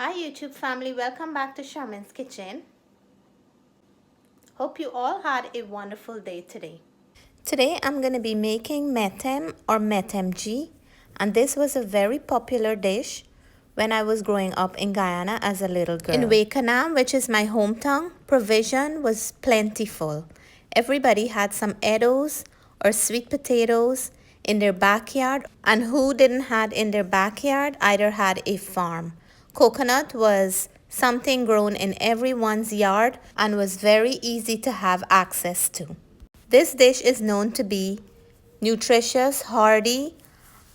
Hi YouTube family, welcome back to Charmaine's Kitchen. Hope you all had a wonderful day today. Today I'm going to be making metem or metemgee, and this was a very popular dish when I was growing up in Guyana as a little girl. In Wakanam, which is my hometown, provision was plentiful. Everybody had some eddoes or sweet potatoes in their backyard, and who didn't have in their backyard either had a farm. Coconut was something grown in everyone's yard and was very easy to have access to. This dish is known to be nutritious, hardy,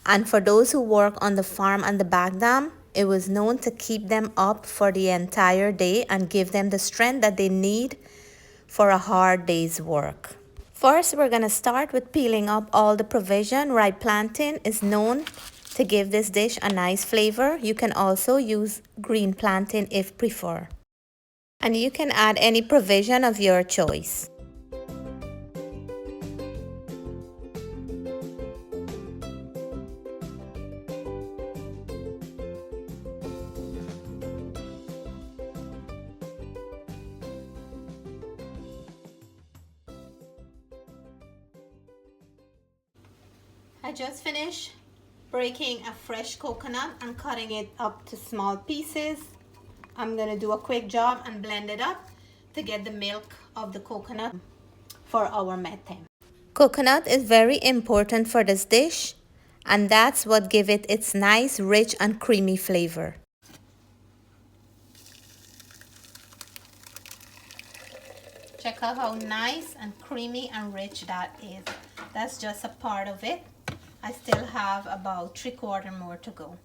and for those who work on the farm and the back dam, it was known to keep them up for the entire day and give them the strength that they need for a hard day's work. First, we're going to start with peeling up all the provision. Ripe plantain is known to give this dish a nice flavor. You can also use green plantain if preferred. And you can add any provision of your choice. I just finished breaking a fresh coconut and cutting it up to small pieces. I'm going to do a quick job and blend it up to get the milk of the coconut for our metem. Coconut is very important for this dish, and that's what gives it its nice, rich and creamy flavor. Check out how nice and creamy and rich that is. That's just a part of it. I still have about 3/4 more to go.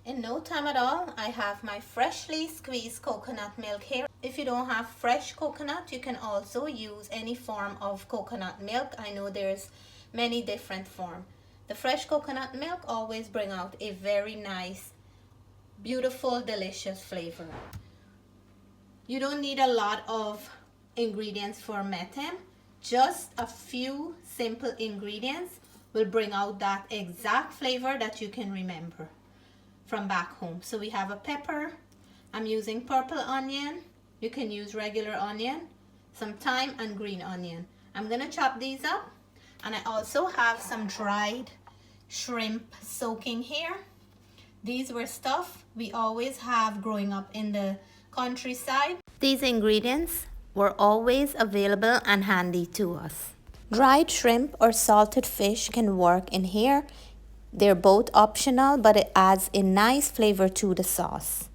In no time at all, I have my freshly squeezed coconut milk here. If you don't have fresh coconut, you can also use any form of coconut milk. I know there's many different forms. The fresh coconut milk always bring out a very nice, beautiful, delicious flavor. You don't need a lot of ingredients for metem. Just a few simple ingredients will bring out that exact flavor that you can remember from back home. So we have a pepper. I'm using purple onion. You can use regular onion, some thyme and green onion. I'm gonna chop these up, and I also have some dried shrimp soaking here. These were stuff we always have growing up in the countryside. These ingredients were always available and handy to us. Dried shrimp or salted fish can work in here. They're both optional, but it adds a nice flavor to the sauce.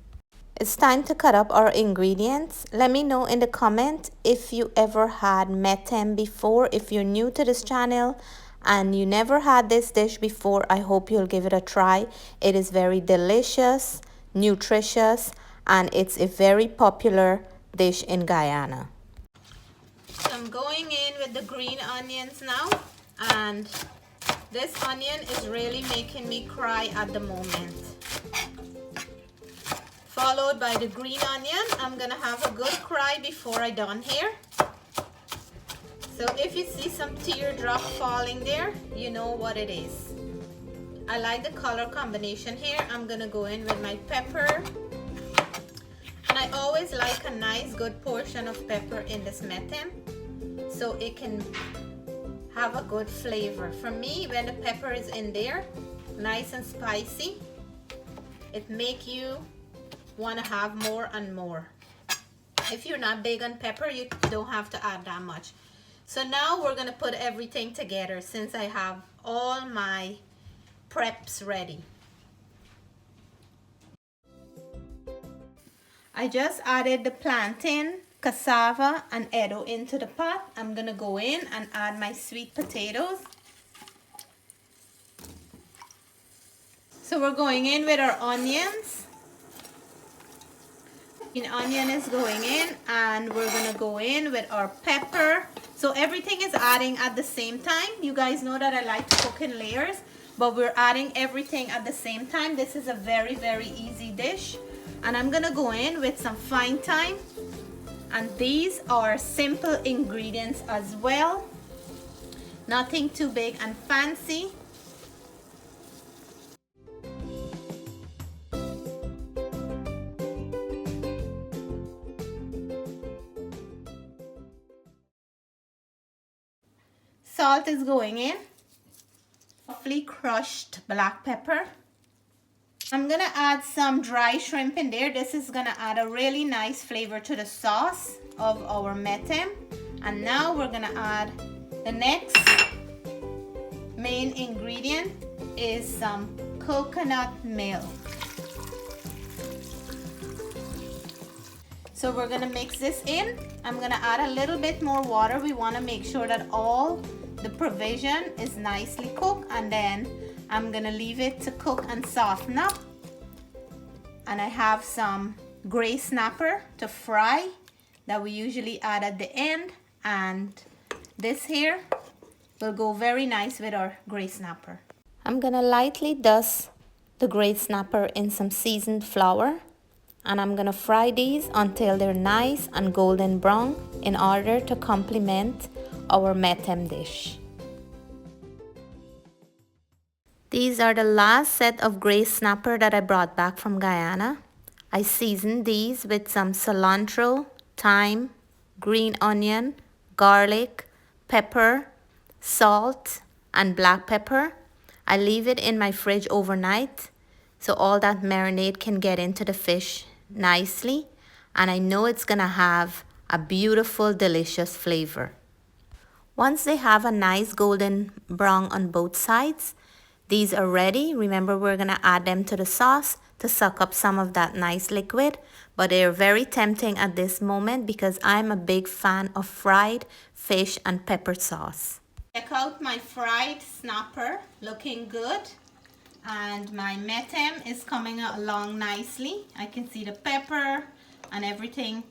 It's time to cut up our ingredients. Let me know in the comment if you ever had metem before. If you're new to this channel and you never had this dish before, I hope you'll give it a try. It is very delicious, nutritious, and it's a very popular dish in Guyana. I'm going in with the green onions now, and this onion is really making me cry at the moment. Followed by the green onion. I'm gonna have a good cry before I done here. So if you see some teardrop falling there, you know what it is. I like the color combination here. I'm gonna go in with my pepper. And I always like a nice good portion of pepper in this metem, so it can have a good flavor. For me, when the pepper is in there, nice and spicy, it make you want to have more and more. If you're not big on pepper, you don't have to add that much. So now we're going to put everything together since I have all my preps ready. I just added the plantain, cassava and eddo into the pot. I'm gonna go in and add my sweet potatoes. So we're going in with our onions. An onion is going in, and we're gonna go in with our pepper. So everything is adding at the same time. You guys know that I like to cook in layers, but we're adding everything at the same time. This is a very, very easy dish. And I'm gonna go in with some fine thyme. And these are simple ingredients as well. Nothing too big and fancy. Salt is going in. Roughly crushed black pepper. I'm gonna add some dry shrimp in there. This is gonna add a really nice flavor to the sauce of our metem. And now we're gonna add the next main ingredient is some coconut milk. So we're gonna mix this in. I'm gonna add a little bit more water. We wanna make sure that all the provision is nicely cooked, and then I'm gonna leave it to cook and soften up. And I have some gray snapper to fry that we usually add at the end, and this here will go very nice with our gray snapper. I'm gonna lightly dust the gray snapper in some seasoned flour, and I'm gonna fry these until they're nice and golden brown in order to complement our metem dish. These are the last set of gray snapper that I brought back from Guyana. I seasoned these with some cilantro, thyme, green onion, garlic, pepper, salt, and black pepper. I leave it in my fridge overnight so all that marinade can get into the fish nicely, and I know it's gonna have a beautiful, delicious flavor. Once they have a nice golden brown on both sides, these are ready. Remember, we're gonna add them to the sauce to suck up some of that nice liquid, but they're very tempting at this moment because I'm a big fan of fried fish and pepper sauce. Check out my fried snapper, looking good. And my metem is coming along nicely. I can see the pepper and everything,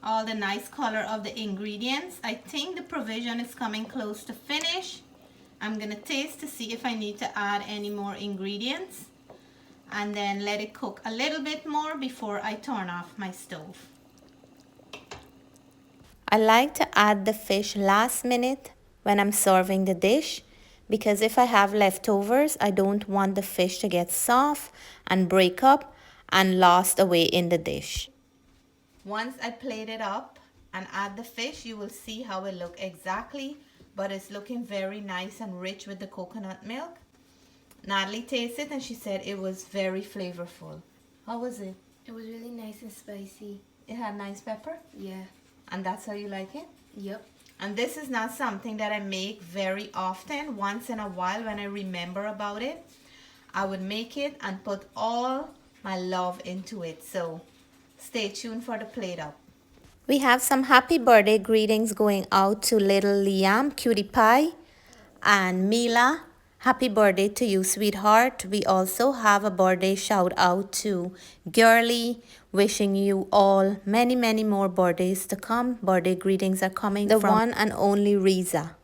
all the nice color of the ingredients. I think the provision is coming close to finish. I'm gonna taste to see if I need to add any more ingredients, and then let it cook a little bit more before I turn off my stove. I like to add the fish last minute when I'm serving the dish, because if I have leftovers, I don't want the fish to get soft and break up and lost away in the dish. Once I plate it up and add the fish, you will see how it look exactly, but it's looking very nice and rich with the coconut milk. Natalie tasted and she said it was very flavorful. How was it? It was really nice and spicy. It had nice pepper? Yeah. And that's how you like it? Yep. And this is not something that I make very often. Once in a while when I remember about it, I would make it and put all my love into it. So stay tuned for the plate up. We have some happy birthday greetings going out to little Liam, Cutie Pie, and Mila. Happy birthday to you, sweetheart. We also have a birthday shout out to Girly, wishing you all many, many more birthdays to come. Birthday greetings are coming from the one and only Riza.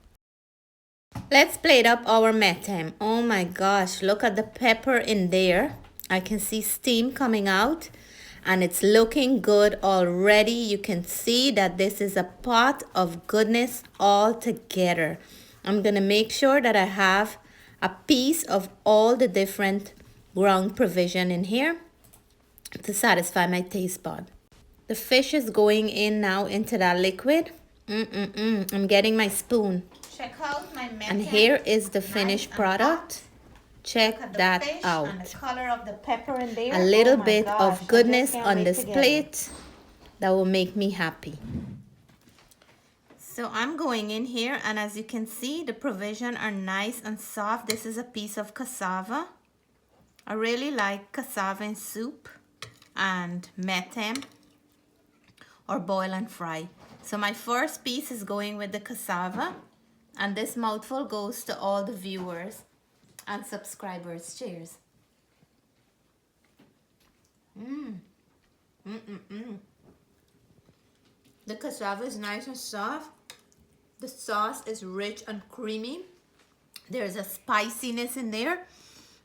Let's plate up our metem. Oh my gosh, look at the pepper in there. I can see steam coming out. And it's looking good already. You can see that this is a pot of goodness all together. I'm gonna make sure that I have a piece of all the different ground provision in here to satisfy my taste bud. The fish is going in now into that liquid. I'm getting my spoon. Check out my metem. And here is the finished product. Check that out. And the color of the pepper in there. A little bit of goodness on this plate that will make me happy. So I'm going in here, and as you can see, the provision are nice and soft. This is a piece of cassava. I really like cassava in soup and metem, or boil and fry. So my first piece is going with the cassava, and this mouthful goes to all the viewers and subscribers. Cheers. The cassava is nice and soft. The sauce is rich and creamy. There's a spiciness in there.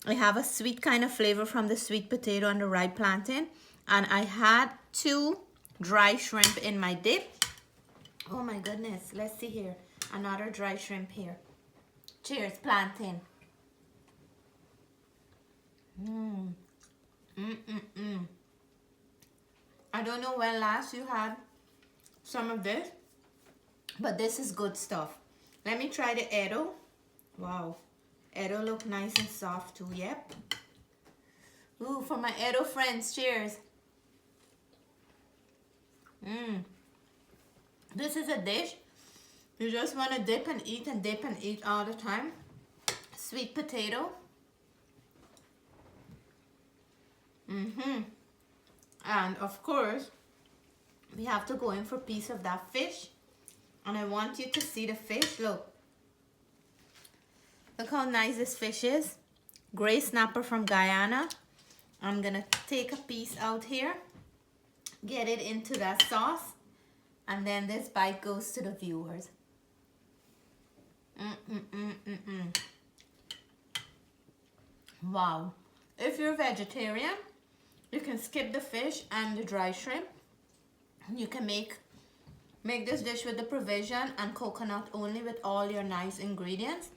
I have a sweet kind of flavor from the sweet potato and the ripe plantain. And I had 2 dry shrimp in my dip. Oh my goodness. Let's see here. Another dry shrimp here. Cheers, plantain. I don't know when last you had some of this, but this is good stuff. Let me try the eddo. Wow, eddo look nice and soft too. Yep. Ooh, for my eddo friends, cheers. This is a dish you just want to dip and eat all the time. Sweet potato. And of course, we have to go in for a piece of that fish. And I want you to see the fish. Look. Look how nice this fish is. Gray snapper from Guyana. I'm gonna take a piece out here. Get it into that sauce. And then this bite goes to the viewers. Wow. If you're vegetarian, you can skip the fish and the dry shrimp. You can make this dish with the provision and coconut only with all your nice ingredients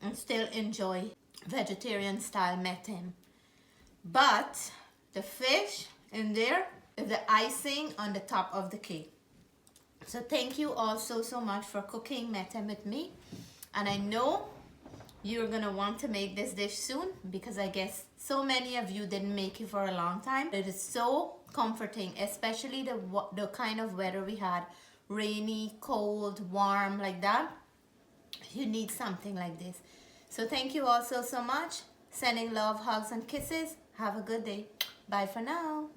and still enjoy vegetarian style metem. But the fish in there is the icing on the top of the cake. So thank you all so much for cooking metem with me. And I know you're gonna want to make this dish soon because I guess so many of you didn't make it for a long time. It is so comforting, especially the kind of weather we had, rainy, cold, warm like that. You need something like this. So thank you all so much. Sending love, hugs and kisses. Have a good day. Bye for now.